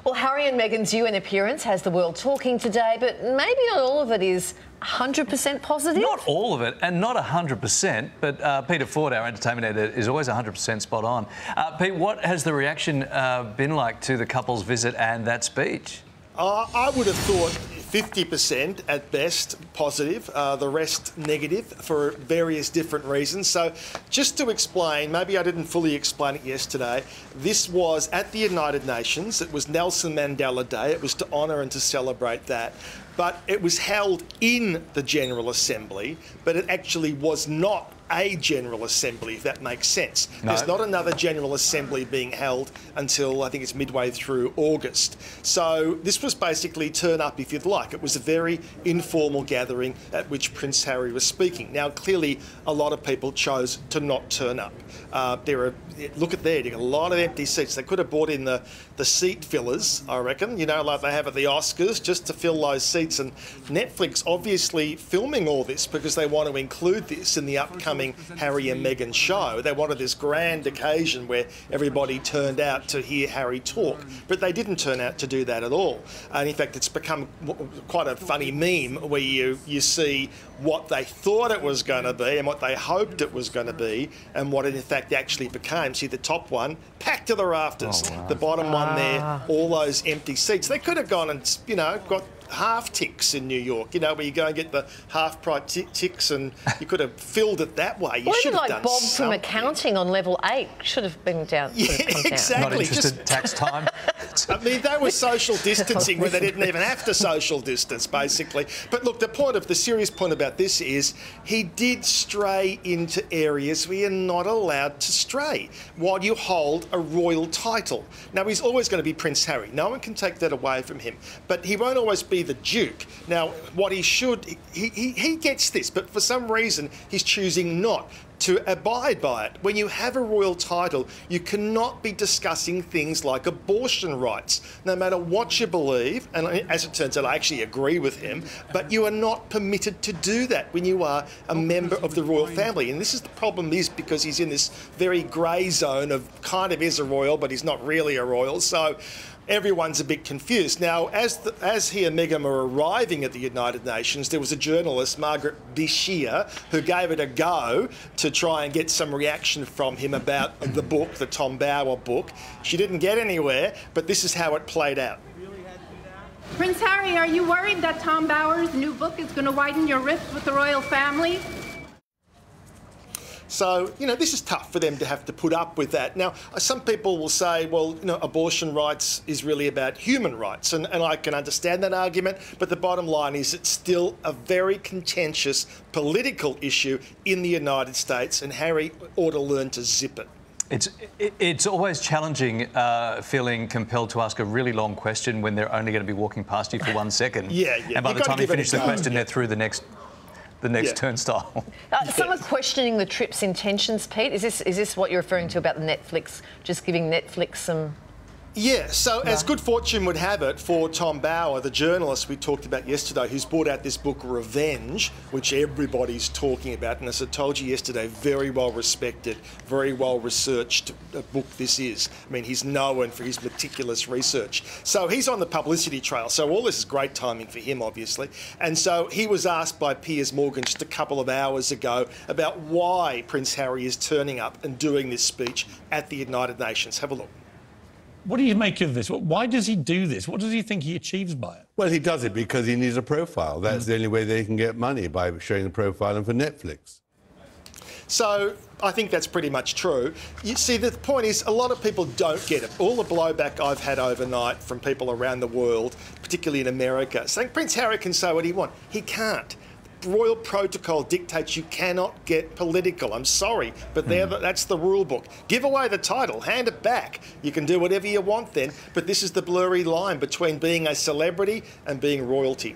Well, Harry and Meghan's UN appearance has the world talking today, but maybe not all of it is 100% positive? Not all of it, and not 100%, but Peter Ford, our entertainment editor, is always 100% spot on. Pete, what has the reaction been like to the couple's visit and that speech? I would have thought 50% at best positive, the rest negative for various different reasons. So just to explain, maybe I didn't fully explain it yesterday, this was at the United Nations. It was Nelson Mandela Day. It was to honour and to celebrate that. But it was held in the General Assembly, but it actually was not a General Assembly, if that makes sense. No. There's not another General Assembly being held until I think it's midway through August. So this was basically turn up if you'd like. It was a very informal gathering at which Prince Harry was speaking. Now, clearly, a lot of people chose to not turn up. Look at there, you've got a lot of empty seats. They could have brought in the seat fillers, I reckon, you know, like they have at the Oscars, just to fill those seats. And Netflix obviously filming all this because they want to include this in the upcoming Harry and Meghan show. They wanted this grand occasion where everybody turned out to hear Harry talk, but they didn't turn out to do that at all. And in fact, it's become quite a funny meme where you see what they thought it was going to be and what they hoped it was going to be and what it in fact actually became. See the top one, packed to the rafters. Oh, wow. The bottom one there, all those empty seats. They could have gone and, you know, got half ticks in New York, you know, where you go and get the half-price ticks, and you could have filled it that way. You should have done Bob something. From accounting on level 8 should have been down. Yeah, exactly. Not interested. Tax time. I mean, that was social distancing where they didn't even have to social distance, basically. But look, the serious point about this is he did stray into areas where you're not allowed to stray while you hold a royal title. Now, he's always going to be Prince Harry. No one can take that away from him. But he won't always be the Duke. Now, what he should, he gets this, but for some reason, he's choosing not to abide by it. When you have a royal title, you cannot be discussing things like abortion rights, no matter what you believe, and as it turns out, I actually agree with him, but you are not permitted to do that when you are a member of the royal family. And this is the problem is because he's in this very grey zone of kind of is a royal, but he's not really a royal, so everyone's a bit confused. Now, as he and Meghan were arriving at the United Nations, there was a journalist, Margaret Bishia, who gave it a go to try and get some reaction from him about the book, the Tom Bower book. She didn't get anywhere, but this is how it played out. Prince Harry, are you worried that Tom Bower's new book is going to widen your rift with the royal family? So, you know, this is tough for them to have to put up with that. Now, some people will say, well, you know, abortion rights is really about human rights, and I can understand that argument, but the bottom line is it's still a very contentious political issue in the United States, and Harry ought to learn to zip it. It's always challenging feeling compelled to ask a really long question when they're only going to be walking past you for 1 second. Yeah. And by the time you finish the question, they're through the next turnstile. Some are questioning the trip's intentions, Pete. Is this what you're referring to about the Netflix, just giving Netflix some... Yeah, so as good fortune would have it for Tom Bower, the journalist we talked about yesterday, who's brought out this book, Revenge, which everybody's talking about, and as I told you yesterday, very well respected, very well researched book this is. I mean, he's known for his meticulous research. So he's on the publicity trail, so all this is great timing for him, obviously. And so he was asked by Piers Morgan just a couple of hours ago about why Prince Harry is turning up and doing this speech at the United Nations. Have a look. What do you make of this? Why does he do this? What does he think he achieves by it? Well, he does it because he needs a profile. That's the only way they can get money, by showing the profiling for Netflix. So I think that's pretty much true. You see, the point is a lot of people don't get it. All the blowback I've had overnight from people around the world, particularly in America, saying Prince Harry can say what he wants. He can't. Royal protocol dictates you cannot get political. I'm sorry, but that's the rule book. Give away the title, hand it back. You can do whatever you want then, but this is the blurry line between being a celebrity and being royalty.